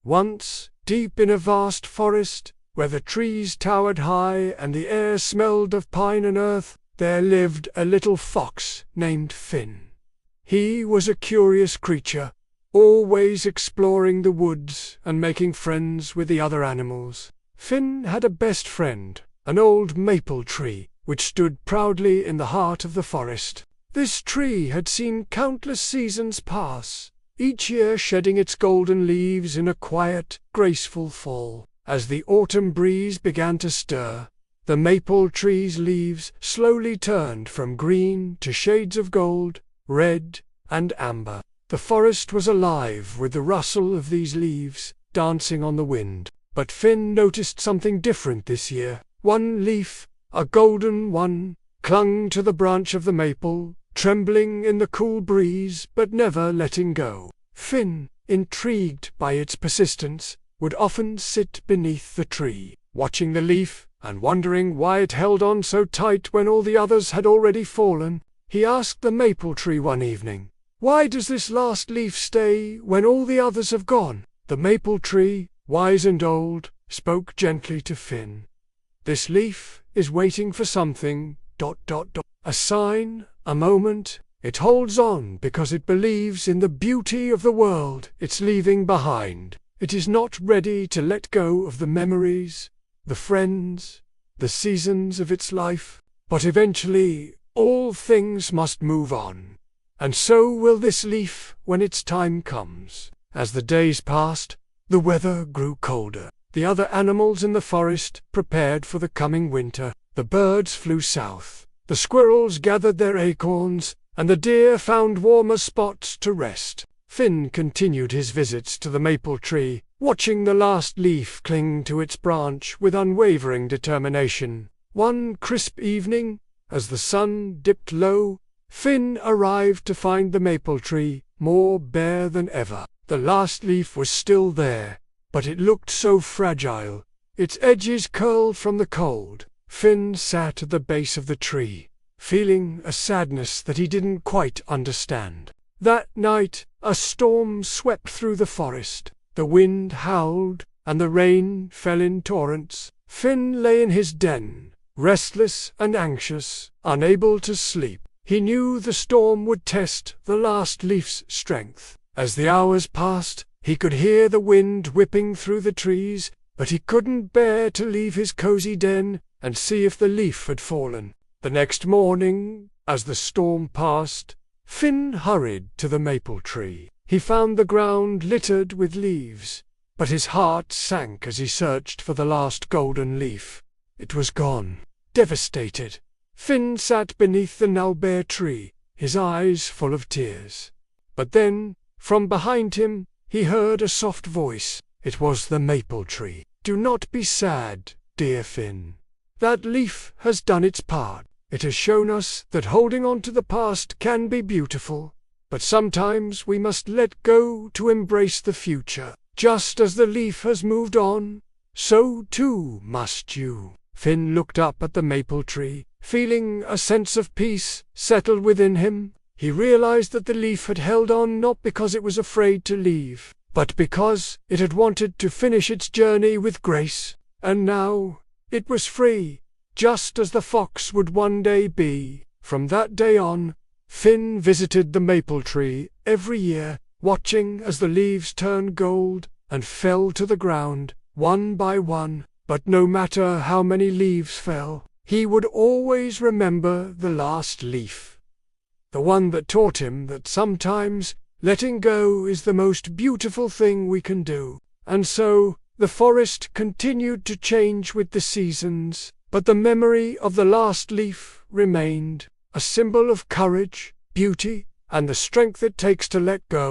Once, deep in a vast forest, where the trees towered high and the air smelled of pine and earth, there lived a little fox named Finn. He was a curious creature, always exploring the woods and making friends with the other animals. Finn had a best friend, an old maple tree, which stood proudly in the heart of the forest. This tree had seen countless seasons pass, each year shedding its golden leaves in a quiet, graceful fall. As the autumn breeze began to stir, the maple tree's leaves slowly turned from green to shades of gold, red, and amber. The forest was alive with the rustle of these leaves, dancing on the wind. But Finn noticed something different this year. One leaf, a golden one, clung to the branch of the maple, trembling in the cool breeze but never letting go. Finn, intrigued by its persistence, would often sit beneath the tree, watching the leaf and wondering why it held on so tight when all the others had already fallen. He asked the maple tree one evening, "Why does this last leaf stay when all the others have gone?" The maple tree, wise and old, spoke gently to Finn. "This leaf is waiting for something, ... a sign, a moment. It holds on because it believes in the beauty of the world it's leaving behind. It is not ready to let go of the memories, the friends, the seasons of its life. But eventually, all things must move on. And so will this leaf when its time comes." As the days passed, the weather grew colder. The other animals in the forest prepared for the coming winter. The birds flew south, the squirrels gathered their acorns, and the deer found warmer spots to rest. Finn continued his visits to the maple tree, watching the last leaf cling to its branch with unwavering determination. One crisp evening, as the sun dipped low, Finn arrived to find the maple tree more bare than ever. The last leaf was still there, but it looked so fragile, its edges curled from the cold. Finn sat at the base of the tree, feeling a sadness that he didn't quite understand. That night, a storm swept through the forest. The wind howled, and the rain fell in torrents. Finn lay in his den, restless and anxious, unable to sleep. He knew the storm would test the last leaf's strength. As the hours passed, he could hear the wind whipping through the trees, but he couldn't bear to leave his cozy den and see if the leaf had fallen. The next morning, as the storm passed, Finn hurried to the maple tree. He found the ground littered with leaves, but his heart sank as he searched for the last golden leaf. It was gone. Devastated, Finn sat beneath the now bare tree, his eyes full of tears. But then, from behind him, he heard a soft voice. It was the maple tree. "Do not be sad, dear Finn. That leaf has done its part. It has shown us that holding on to the past can be beautiful, but sometimes we must let go to embrace the future. Just as the leaf has moved on, so too must you." Finn looked up at the maple tree, feeling a sense of peace settle within him. He realized that the leaf had held on not because it was afraid to leave, but because it had wanted to finish its journey with grace. And now it was free, just as the fox would one day be. From that day on, Finn visited the maple tree every year, watching as the leaves turned gold and fell to the ground, one by one. But no matter how many leaves fell, he would always remember the last leaf, the one that taught him that sometimes letting go is the most beautiful thing we can do. And so, the forest continued to change with the seasons, but the memory of the last leaf remained, a symbol of courage, beauty, and the strength it takes to let go.